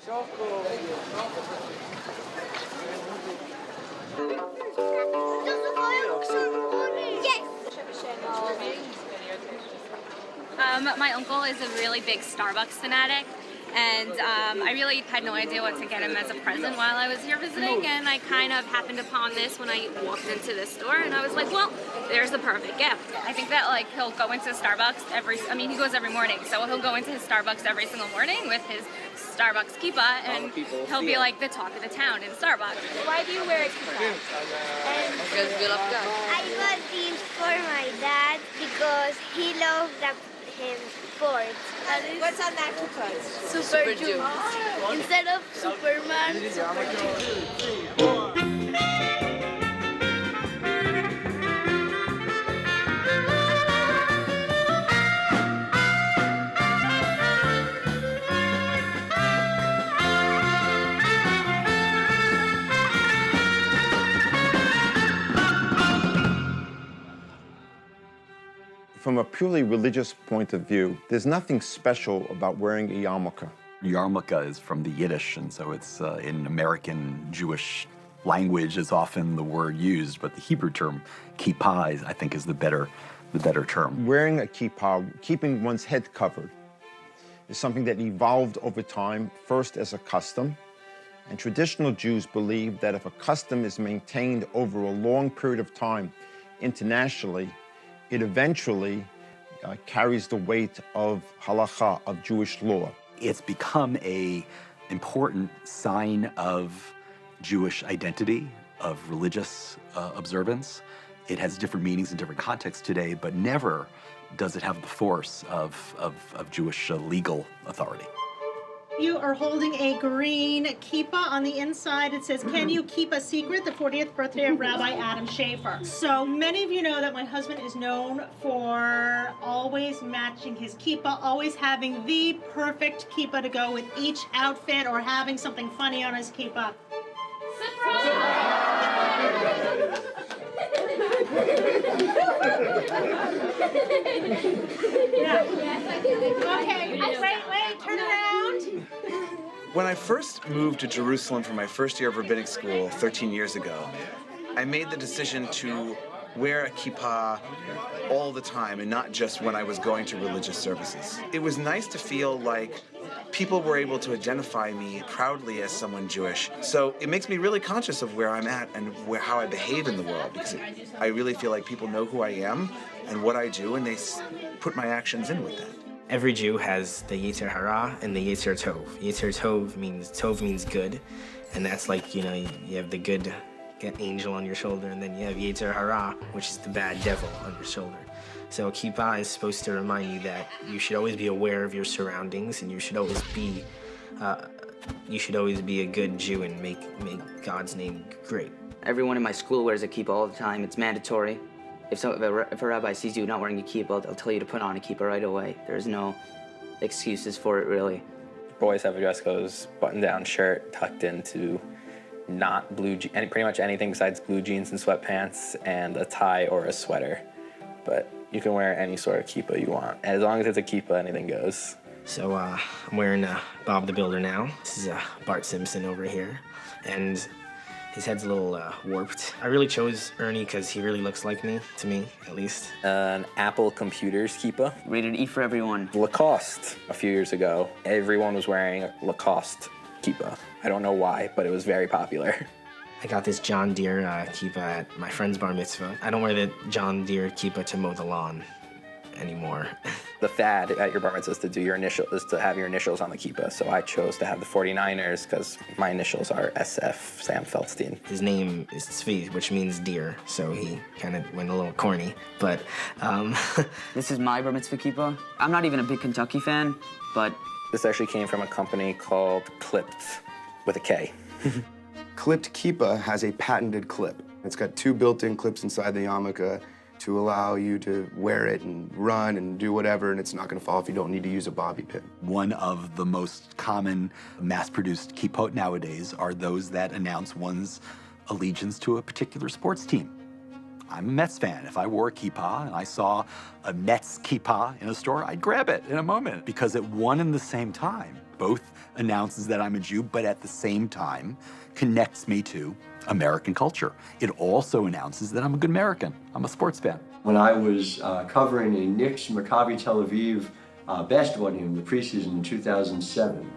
My uncle is a really big Starbucks fanatic, and I really had no idea what to get him as a present while I was here visiting, and I kind of happened upon this when I walked into this store, and I was like, well, there's the perfect gift. I think that, like, he'll go into Starbucks he goes every morning, so he'll go into his Starbucks every single morning with his Starbucks kippah, and he'll be like the talk of the town in Starbucks. Why do you wear a kippah? Because we love God. I got these for my dad because he loved him sports. What's on that kippah? Super Jew. Instead of Superman, Super Jew. From a purely religious point of view, there's nothing special about wearing a yarmulke. Yarmulke is from the Yiddish, and so it's in American Jewish language is often the word used, but the Hebrew term kippah, I think, is the better term. Wearing a kippah, keeping one's head covered, is something that evolved over time, first as a custom, and traditional Jews believe that if a custom is maintained over a long period of time internationally, it eventually carries the weight of halakha, of Jewish law. It's become an important sign of Jewish identity, of religious observance. It has different meanings in different contexts today, but never does it have the force of Jewish legal authority. You are holding a green kippah. On the inside, it says, "Can you keep a secret? The 40th birthday of Rabbi Adam Schaefer." So many of you know that my husband is known for always matching his kippah, always having the perfect kippah to go with each outfit, or having something funny on his kippah. Okay, wait, turn around. When I first moved to Jerusalem for my first year of rabbinic school 13 years ago, I made the decision to wear a kippah all the time and not just when I was going to religious services. It was nice to feel like people were able to identify me proudly as someone Jewish. So it makes me really conscious of where I'm at and how I behave in the world, because I really feel like people know who I am and what I do, and they put my actions in with that. Every Jew has the Yetzer Hara and the Yetzer Tov. Yetzer Tov means good, and that's like, you have the good angel on your shoulder, and then you have Yetzer Hara, which is the bad devil on your shoulder. So a kippah is supposed to remind you that you should always be aware of your surroundings, and you should always be a good Jew and make God's name great. Everyone in my school wears a kippah all the time. It's mandatory. If a rabbi sees you not wearing a kippah, they'll tell you to put on a kippah right away. There's no excuses for it, really. Boys have a dress clothes, button-down shirt tucked into not blue, pretty much anything besides blue jeans and sweatpants, and a tie or a sweater. But you can wear any sort of kippah you want. As long as it's a kippah, anything goes. So I'm wearing Bob the Builder now. This is Bart Simpson over here, and his head's a little warped. I really chose Ernie because he really looks like me, to me, at least. An Apple Computers kippah. Rated E for everyone. Lacoste, a few years ago, everyone was wearing a Lacoste kippah. I don't know why, but it was very popular. I got this John Deere kippah at my friend's bar mitzvah. I don't wear the John Deere kippah to mow the lawn anymore. The fad at your bar mitzvah is to have your initials on the kippah, so I chose to have the 49ers because my initials are SF, Sam Feldstein. His name is Tzvi, which means deer, so he kind of went a little corny, but This is my bar mitzvah kippah. I'm not even a big Kentucky fan, but this actually came from a company called Clipped, with a K. Clipped kippah has a patented clip. It's got 2 built-in clips inside the yarmulke to allow you to wear it and run and do whatever, and it's not going to fall if you don't need to use a bobby pin. One of the most common mass-produced kippot nowadays are those that announce one's allegiance to a particular sports team. I'm a Mets fan. If I wore a kippah and I saw a Mets kippah in a store, I'd grab it in a moment because at one and the same time, both announces that I'm a Jew, but at the same time connects me to American culture. It also announces that I'm a good American. I'm a sports fan. When I was covering a Knicks Maccabi Tel Aviv basketball game in the preseason in 2007,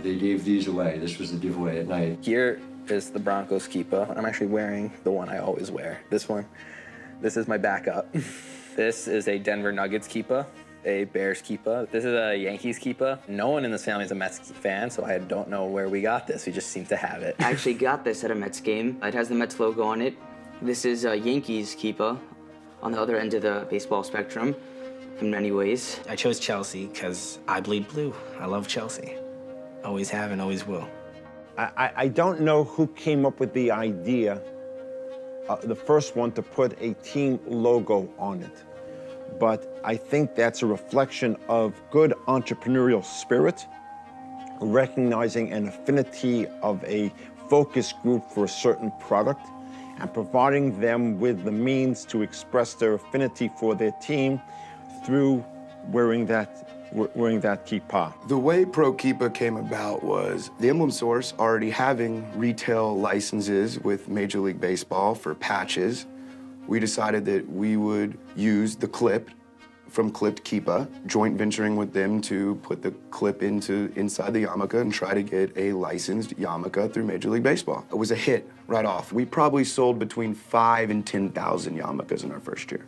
they gave these away. This was the giveaway at night. Here is the Broncos kippah. I'm actually wearing the one I always wear, this one. This is my backup. This is a Denver Nuggets kippah, a Bears kippah. This is a Yankees kippah. No one in this family is a Mets fan, so I don't know where we got this. We just seem to have it. I actually got this at a Mets game. It has the Mets logo on it. This is a Yankees kippah on the other end of the baseball spectrum in many ways. I chose Chelsea because I bleed blue. I love Chelsea. Always have and always will. I don't know who came up with the idea, the first one, to put a team logo on it. But I think that's a reflection of good entrepreneurial spirit, recognizing an affinity of a focus group for a certain product, and providing them with the means to express their affinity for their team through wearing that kippah. The way Pro Kippah came about was the emblem source already having retail licenses with Major League Baseball for patches. We decided that we would use the clip from Clipped Kippah, joint venturing with them to put the clip inside the yarmulke and try to get a licensed yarmulke through Major League Baseball. It was a hit right off. We probably sold between 5,000 and 10,000 yarmulkes in our first year.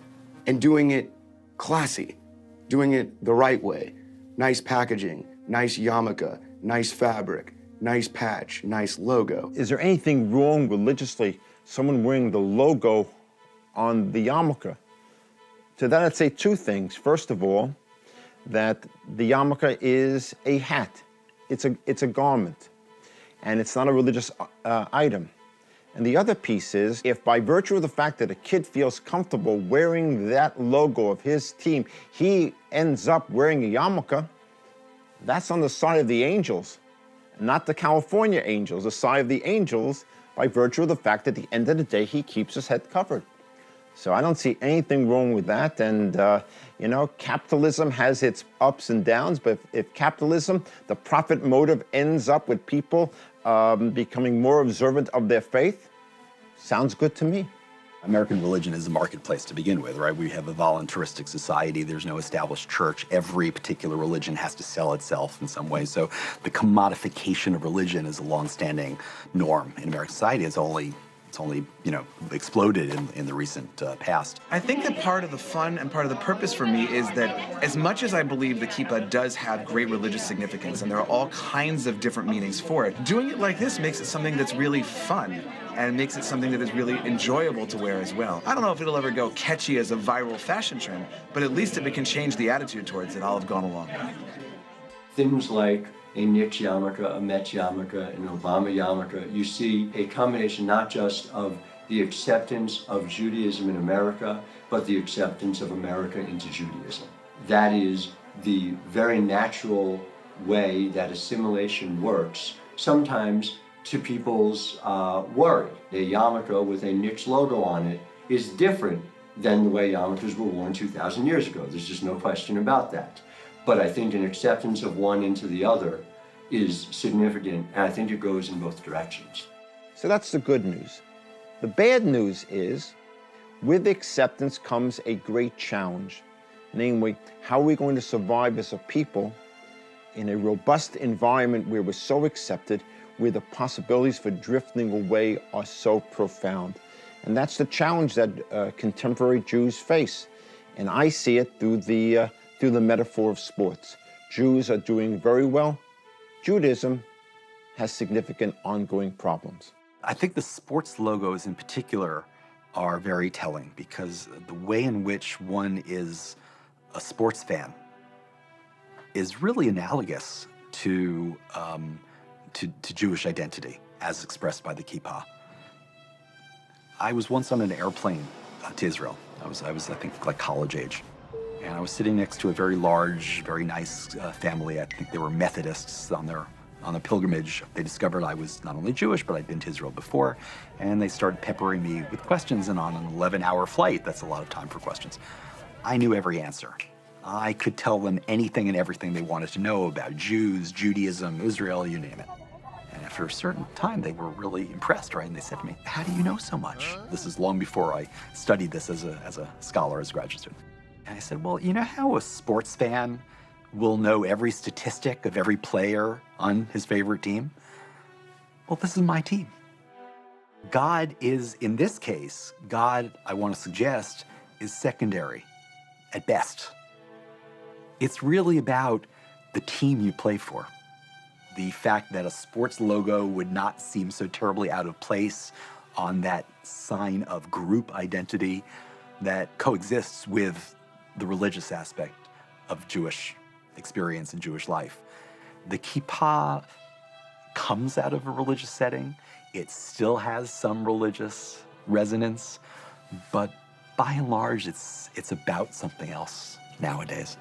And doing it classy, doing it the right way. Nice packaging, nice yarmulke, nice fabric, nice patch, nice logo. Is there anything wrong religiously, someone wearing the logo on the yarmulke? To that I'd say two things. First of all, that the yarmulke is a hat. It's a garment, and it's not a religious item. And the other piece is, if by virtue of the fact that a kid feels comfortable wearing that logo of his team, he ends up wearing a yarmulke, that's on the side of the angels, not the California angels, the side of the angels by virtue of the fact that at the end of the day, he keeps his head covered. So I don't see anything wrong with that. And, you know, capitalism has its ups and downs, but if capitalism, the profit motive, ends up with people becoming more observant of their faith, sounds good to me. American religion is a marketplace to begin with, right? We have a voluntaristic society. There's no established church. Every particular religion has to sell itself in some way. So the commodification of religion is a longstanding norm in American society. It's only you know, exploded in the recent past. I think that part of the fun and part of the purpose for me is that as much as I believe the kippah does have great religious significance and there are all kinds of different meanings for it, doing it like this makes it something that's really fun and makes it something that is really enjoyable to wear as well. I don't know if it'll ever go catchy as a viral fashion trend, but at least if it can change the attitude towards it, I'll have gone a long way. Things like a Knicks yarmulke, a Mets yarmulke, an Obama yarmulke, you see a combination not just of the acceptance of Judaism in America, but the acceptance of America into Judaism. That is the very natural way that assimilation works, sometimes to people's worry. A yarmulke with a Knicks logo on it is different than the way yarmulkes were worn 2,000 years ago. There's just no question about that. But I think an acceptance of one into the other is significant, and I think it goes in both directions. So that's the good news. The bad news is, with acceptance comes a great challenge. Namely, how are we going to survive as a people in a robust environment where we're so accepted, where the possibilities for drifting away are so profound? And that's the challenge that contemporary Jews face. And I see it through the metaphor of sports. Jews are doing very well. Judaism has significant ongoing problems. I think the sports logos in particular are very telling because the way in which one is a sports fan is really analogous to Jewish identity as expressed by the kippah. I was once on an airplane to Israel. I was I think like college age. And I was sitting next to a very large, very nice family. I think they were Methodists on on a pilgrimage, they discovered I was not only Jewish, but I'd been to Israel before, and they started peppering me with questions, and on an 11-hour flight, that's a lot of time for questions, I knew every answer. I could tell them anything and everything they wanted to know about Jews, Judaism, Israel, you name it. And after a certain time, they were really impressed, right? And they said to me, how do you know so much? This is long before I studied this as a scholar, as a graduate student. And I said, well, you know how a sports fan will know every statistic of every player on his favorite team? Well, this is my team. God is, in this case, God, I want to suggest, is secondary at best. It's really about the team you play for. The fact that a sports logo would not seem so terribly out of place on that sign of group identity that coexists with the religious aspect of Jewish experience and Jewish life. The kippah comes out of a religious setting. It still has some religious resonance, but by and large, it's about something else nowadays.